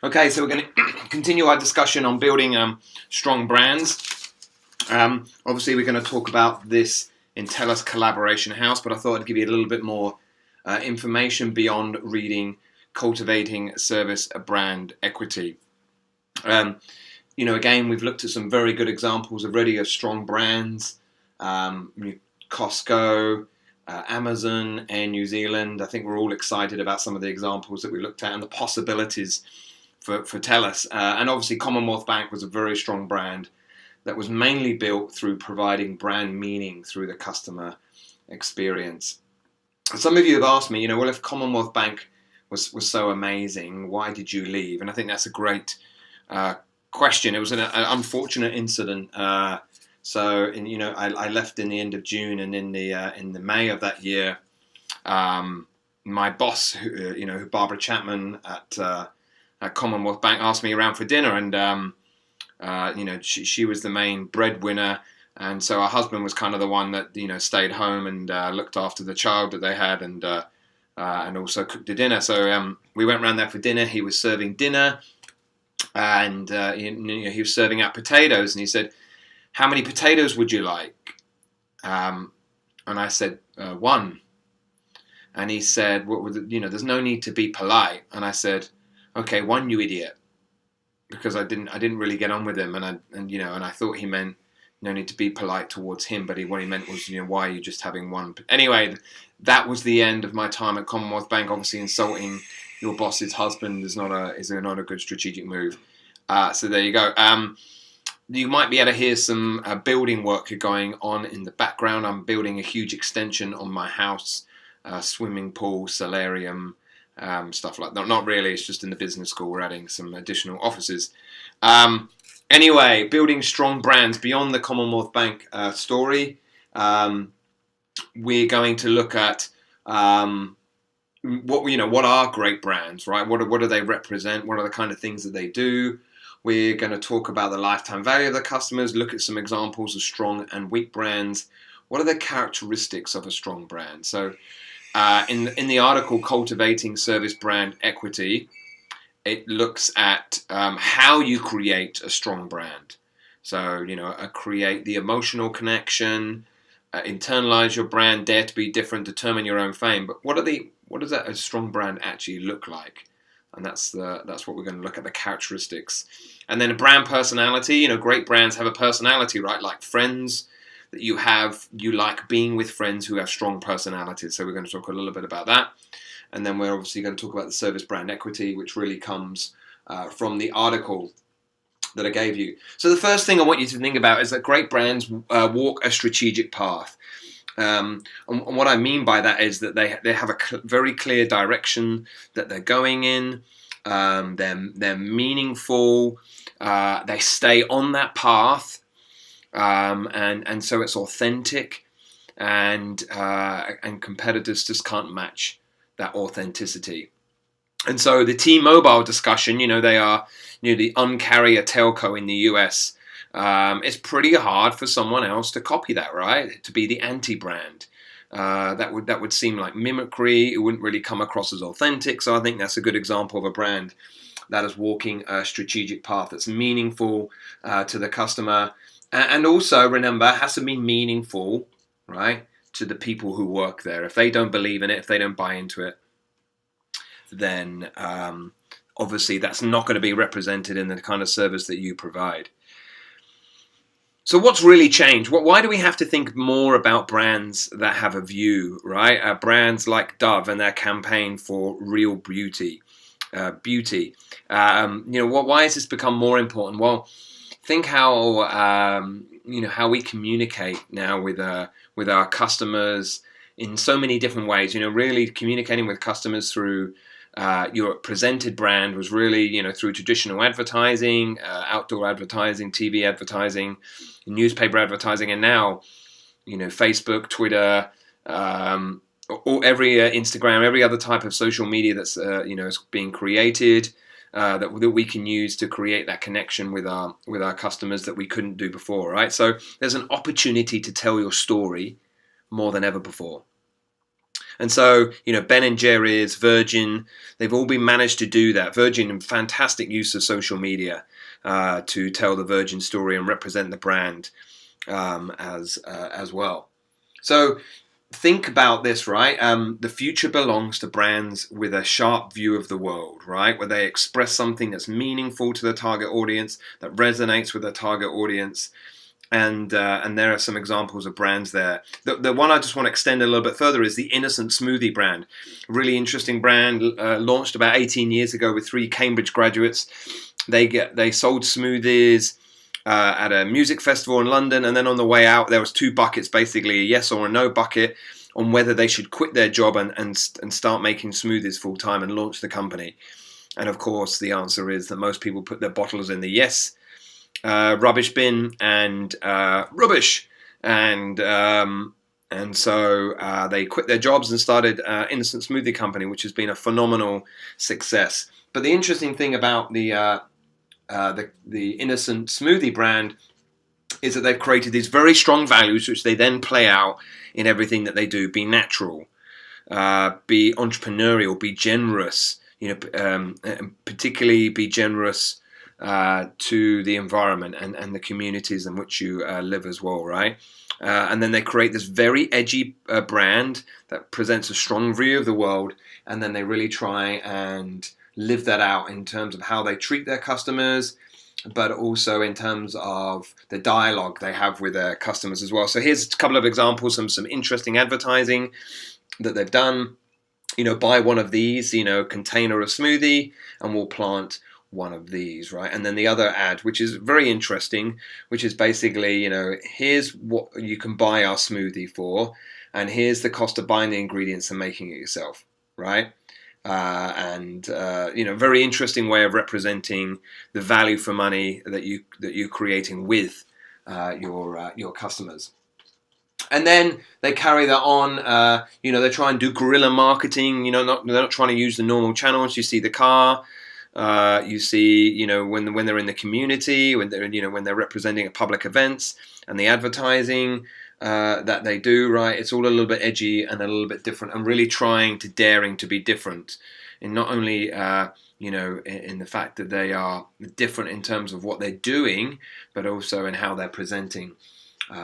Okay, so we're going to continue our discussion on building strong brands. Obviously, we're going to talk about this in TELUS Collaboration House, but I thought I'd give you a little bit more information beyond reading Cultivating Service Brand Equity. Again, we've looked at some very good examples already of strong brands. Costco, Amazon, and New Zealand. I think we're all excited about some of the examples that we looked at and the possibilities for TELUS. And obviously Commonwealth Bank was a very strong brand that was mainly built through providing brand meaning through the customer experience. Some of you have asked me, well, if Commonwealth Bank was so amazing, why did you leave? And I think that's a great question. It was an unfortunate incident. I left in the end of June, and in the May of that year, my boss, Barbara Chapman at Commonwealth Bank, asked me around for dinner, and she was the main breadwinner, and so her husband was kind of the one that stayed home and looked after the child that they had, and also cooked the dinner. So we went round there for dinner. He was serving dinner, and he was serving out potatoes, and he said, "How many potatoes would you like?" And I said, "One." And he said, "There's no need to be polite." And I said, "Okay, one, you idiot," because I didn't really get on with him, and I thought he meant no need to be polite towards him, but what he meant was, why are you just having one? Anyway, that was the end of my time at Commonwealth Bank. Obviously, insulting your boss's husband is not a good strategic move. So there you go. You might be able to hear some building work going on in the background. I'm building a huge extension on my house, swimming pool, solarium, stuff like that. Not really, it's just in the business school. We're adding some additional offices. Anyway, building strong brands beyond the Commonwealth Bank story. We're going to look at what are great brands, right? What do they represent? What are the kind of things that they do? We're going to talk about the lifetime value of the customers, look at some examples of strong and weak brands. What are the characteristics of a strong brand? So in the article, Cultivating Service Brand Equity, it looks at how you create a strong brand. So, create the emotional connection, internalize your brand, dare to be different, determine your own fame. But what does a strong brand actually look like? And that's what we're going to look at, the characteristics. And then a brand personality. Great brands have a personality, right? Like friends that you like being with friends who have strong personalities. So we're going to talk a little bit about that. And then we're obviously going to talk about the service brand equity, which really comes from the article that I gave you. So the first thing I want you to think about is that great brands walk a strategic path. And what I mean by that is that they have a very clear direction that they're going in. They're meaningful. They stay on that path, and so it's authentic, and competitors just can't match that authenticity. And so the T-Mobile discussion, they are the Un-carrier telco in the US. It's pretty hard for someone else to copy that, right? To be the anti-brand. That would seem like mimicry. It wouldn't really come across as authentic. So I think that's a good example of a brand that is walking a strategic path that's meaningful to the customer. And also, remember, it has to be meaningful, right, to the people who work there. If they don't believe in it, if they don't buy into it, then obviously that's not going to be represented in the kind of service that you provide. So what's really changed? Why do we have to think more about brands that have a view, right? Brands like Dove and their campaign for real beauty. Why has this become more important? Well, think how how we communicate now with our customers in so many different ways. Really communicating with customers through your presented brand was really through traditional advertising, outdoor advertising, TV advertising, newspaper advertising, and now Facebook, Twitter, or every Instagram, every other type of social media that's is being created. That we can use to create that connection with our customers that we couldn't do before, right? So there's an opportunity to tell your story more than ever before. And so, Ben and Jerry's, Virgin, they've all been managed to do that. Virgin, fantastic use of social media to tell the Virgin story and represent the brand as well. So think about this, right? The future belongs to brands with a sharp view of the world, right? Where they express something that's meaningful to the target audience, that resonates with the target audience. And there are some examples of brands there. The one I just want to extend a little bit further is the Innocent Smoothie brand. A really interesting brand, launched about 18 years ago with 3 Cambridge graduates. They sold smoothies at a music festival in London, and then on the way out there was 2 buckets, basically a yes or a no bucket on whether they should quit their job and start making smoothies full time and launch the company. And of course the answer is that most people put their bottles in the yes rubbish bin and rubbish, and so they quit their jobs and started Innocent Smoothie Company, which has been a phenomenal success. But the interesting thing about the Innocent Smoothie brand is that they've created these very strong values, which they then play out in everything that they do. Be natural, be entrepreneurial, be generous. Particularly be generous to the environment and the communities in which you live as well, right? And then they create this very edgy brand that presents a strong view of the world, and then they really try and live that out in terms of how they treat their customers, but also in terms of the dialogue they have with their customers as well. So here's a couple of examples, some interesting advertising that they've done. Buy one of these, container a smoothie, and we'll plant one of these, right? And then the other ad, which is very interesting, which is basically, here's what you can buy our smoothie for, and here's the cost of buying the ingredients and making it yourself, right? Very interesting way of representing the value for money that you're creating with your customers. And then they carry that on. They try and do guerrilla marketing. They're not trying to use the normal channels. You see the car. You see, when they're in the community, when they're representing at public events, and the advertising that they do, right? It's all a little bit edgy and a little bit different, and really daring to be different, and not only in the fact that they are different in terms of what they're doing, but also in how they're presenting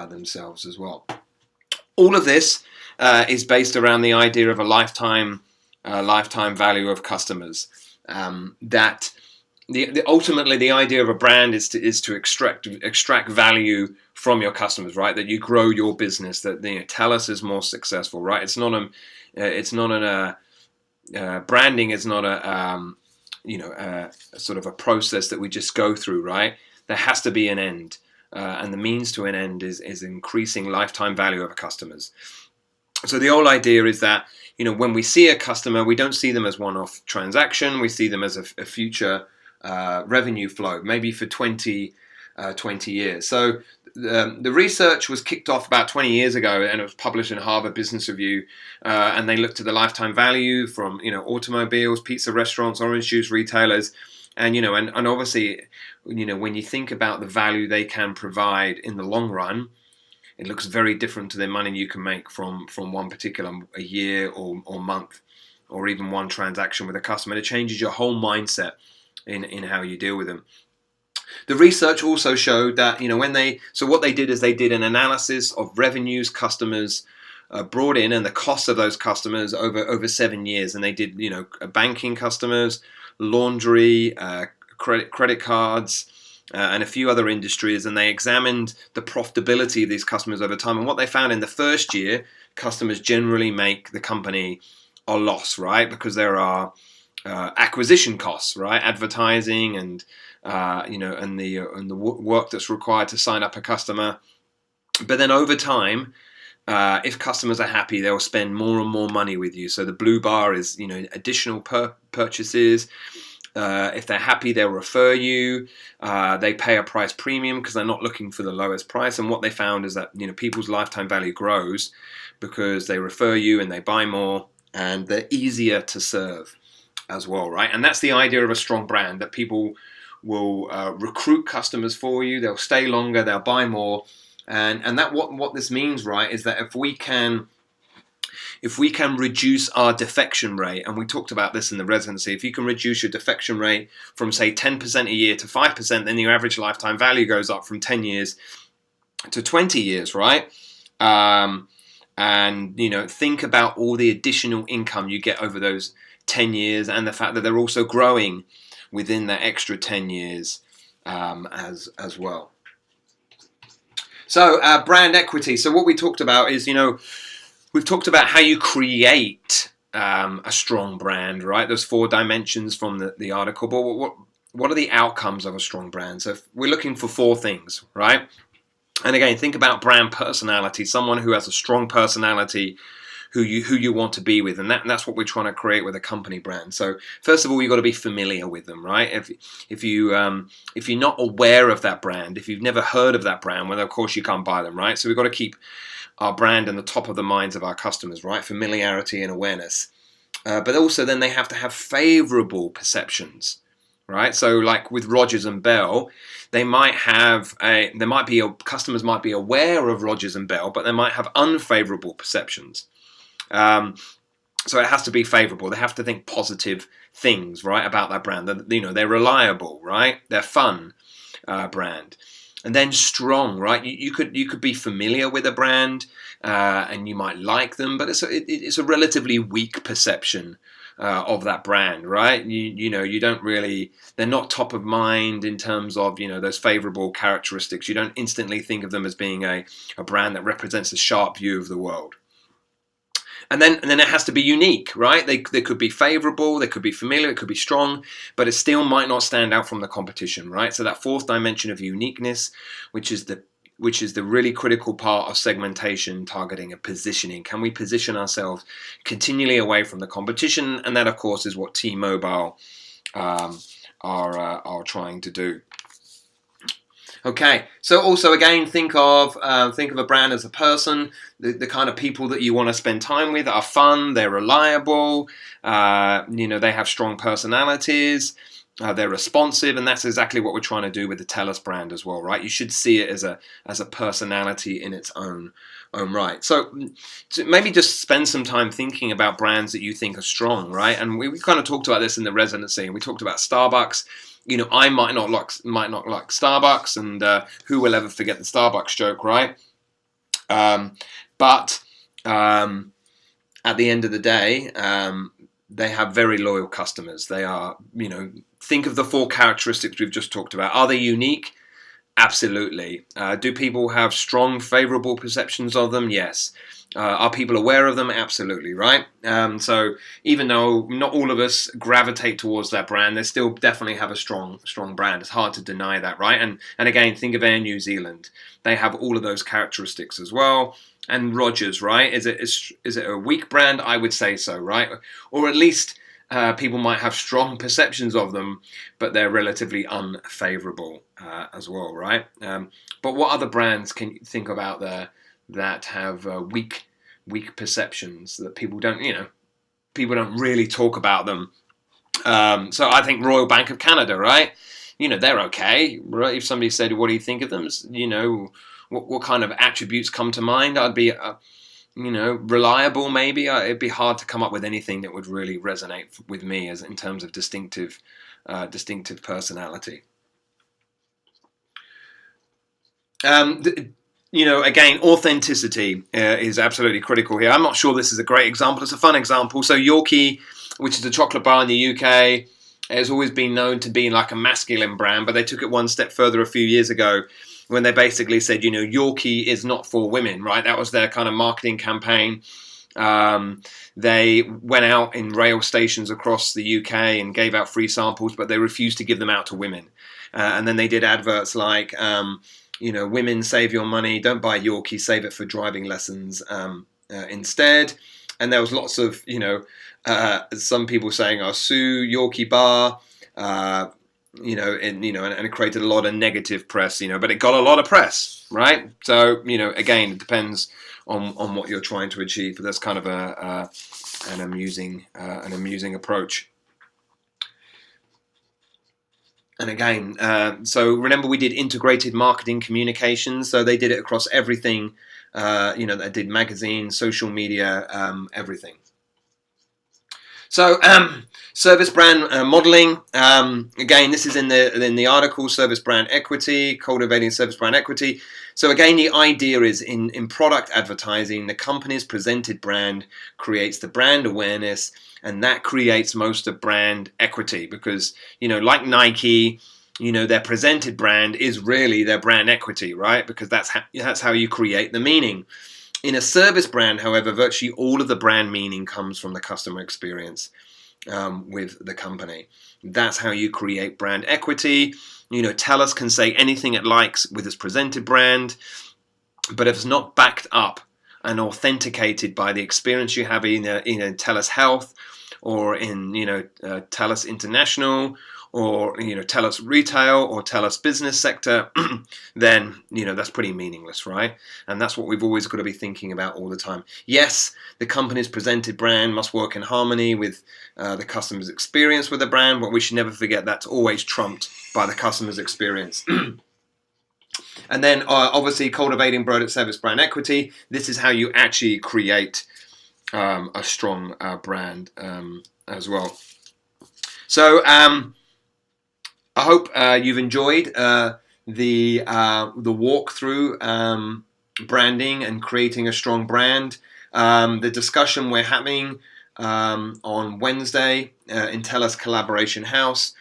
themselves as well. All of this is based around the idea of a lifetime value of customers. That ultimately the idea of a brand is to extract value from your customers, right? That you grow your business, that TELUS is more successful, right? Branding is not a sort of a process that we just go through, right? There has to be an end, and the means to an end is increasing lifetime value of customers. So the whole idea is that when we see a customer, we don't see them as one-off transaction. We see them as a future revenue flow, maybe for 20 years. So the research was kicked off about 20 years ago, and it was published in Harvard Business Review. And they looked at the lifetime value from automobiles, pizza restaurants, orange juice retailers, and obviously when you think about the value they can provide in the long run, it looks very different to the money you can make from one particular a year or month, or even one transaction with a customer. It changes your whole mindset in how you deal with them. The research also showed that what they did is they did an analysis of revenues customers brought in and the cost of those customers over 7 years, and they did banking customers, laundry, credit cards, and a few other industries, and they examined the profitability of these customers over time. And what they found in the first year, customers generally make the company a loss, right? Because there are acquisition costs, right? Advertising and the work that's required to sign up a customer. But then over time, if customers are happy, they'll spend more and more money with you. So the blue bar is additional purchases. If they're happy, they'll refer you. They pay a price premium because they're not looking for the lowest price. And what they found is that people's lifetime value grows because they refer you and they buy more, and they're easier to serve as well, right? And that's the idea of a strong brand, that people will recruit customers for you. They'll stay longer. They'll buy more. And that what this means, right, is that if if we can reduce our defection rate, and we talked about this in the residency, if you can reduce your defection rate from say 10% a year to 5%, then your average lifetime value goes up from 10 years to 20 years, right? And think about all the additional income you get over those 10 years, and the fact that they're also growing within that extra 10 years as well. So brand equity. So what we talked about is, we've talked about how you create a strong brand, right? Those 4 dimensions from the article. But what are the outcomes of a strong brand? So we're looking for 4 things, right? And again, think about brand personality, someone who has a strong personality, who you want to be with, and that's what we're trying to create with a company brand. So first of all, you've got to be familiar with them, right? If you're not aware of that brand, if you've never heard of that brand, well, of course you can't buy them, right? So we've got to keep our brand in the top of the minds of our customers, right? Familiarity and awareness, but also then they have to have favorable perceptions, right? So like with Rogers and Bell, customers might be aware of Rogers and Bell, but they might have unfavorable perceptions. So it has to be favorable. They have to think positive things, right, about that brand. They're reliable, right? They're fun brand. And then strong, right? You could be familiar with a brand and you might like them, but it's a relatively weak perception of that brand, right? You don't really, they're not top of mind in terms of those favorable characteristics. You don't instantly think of them as being a brand that represents a sharp view of the world. And then it has to be unique, right? They could be favorable, they could be familiar, it could be strong, but it still might not stand out from the competition, right? So that 4th dimension of uniqueness, which is the really critical part of segmentation, targeting, and positioning. Can we position ourselves continually away from the competition? And that, of course, is what T-Mobile are trying to do. Okay, so also again, think of a brand as a person. The kind of people that you want to spend time with are fun, they're reliable, they have strong personalities, they're responsive, and that's exactly what we're trying to do with the TELUS brand as well, right? You should see it as a personality in its own right. So maybe just spend some time thinking about brands that you think are strong, right? And we kind of talked about this in the residency, and we talked about Starbucks. I might not like Starbucks, and who will ever forget the Starbucks joke, right? But at the end of the day, they have very loyal customers. They are, think of the 4 characteristics we've just talked about. Are they unique? Absolutely. Do people have strong, favorable perceptions of them? Yes. Are people aware of them? Absolutely, right? So even though not all of us gravitate towards that brand, they still definitely have a strong brand. It's hard to deny that, right? And again, think of Air New Zealand. They have all of those characteristics as well. And Rogers, right? Is it a weak brand? I would say so, right? Or at least people might have strong perceptions of them, but they're relatively unfavorable as well, right? But what other brands can you think of out there that have weak perceptions that people don't really talk about them? So I think Royal Bank of Canada, right? They're okay, right? If somebody said, "What do you think of them?" What kind of attributes come to mind? I'd be, reliable. Maybe it'd be hard to come up with anything that would really resonate with me as in terms of distinctive personality. Again, authenticity is absolutely critical here. I'm not sure this is a great example. It's a fun example. So Yorkie, which is a chocolate bar in the UK, has always been known to be like a masculine brand, but they took it one step further a few years ago when they basically said, Yorkie is not for women, right? That was their kind of marketing campaign. They went out in rail stations across the UK and gave out free samples, but they refused to give them out to women. And then they did adverts like, women, save your money, don't buy Yorkie, save it for driving lessons instead. And there was lots of, some people saying, sue Yorkie bar, and it created a lot of negative press, but it got a lot of press, right? So, again, it depends on what you're trying to achieve, but that's kind of an amusing approach. And again, so remember we did integrated marketing communications. So they did it across everything. They did magazines, social media, everything. So service brand modeling. Again, this is in the article, service brand equity, cultivating service brand equity. So again, the idea is in product advertising, the company's presented brand creates the brand awareness, and that creates most of brand equity because, like Nike, their presented brand is really their brand equity, right? Because that's how you create the meaning. In a service brand, however, virtually all of the brand meaning comes from the customer experience with the company. That's how you create brand equity. TELUS can say anything it likes with its presented brand, but if it's not backed up and authenticated by the experience you have in TELUS Health or in TELUS International or TELUS Retail or TELUS Business Sector, then that's pretty meaningless, right? And that's what we've always got to be thinking about all the time. Yes, the company's presented brand must work in harmony with the customer's experience with the brand, but we should never forget that's always trumped by the customer's experience. And then obviously cultivating service brand equity. This is how you actually create a strong brand as well. So I hope you've enjoyed the walkthrough branding and creating a strong brand. The discussion we're having on Wednesday in TELUS Collaboration House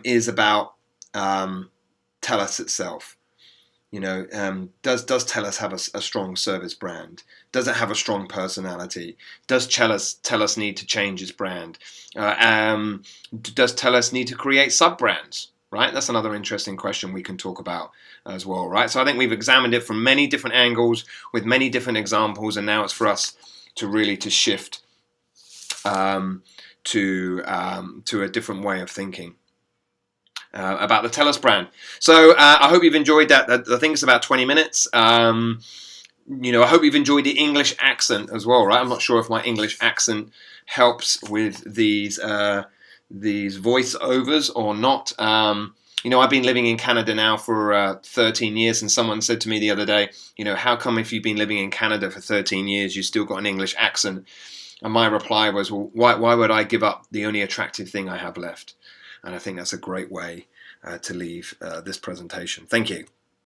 is about TELUS itself. Does TELUS have a strong service brand? Does it have a strong personality? Does TELUS need to change its brand? Does TELUS need to create sub-brands? Right? That's another interesting question we can talk about as well, right? So I think we've examined it from many different angles with many different examples, and now it's for us to really shift to a different way of thinking about the TELUS brand. So I hope you've enjoyed that. I think it's about 20 minutes. I hope you've enjoyed the English accent as well, right? I'm not sure if my English accent helps with these voiceovers or not. I've been living in Canada now for 13 years, and someone said to me the other day, how come if you've been living in Canada for 13 years, you still got an English accent? And my reply was, well, why would I give up the only attractive thing I have left? And I think that's a great way to leave this presentation. Thank you.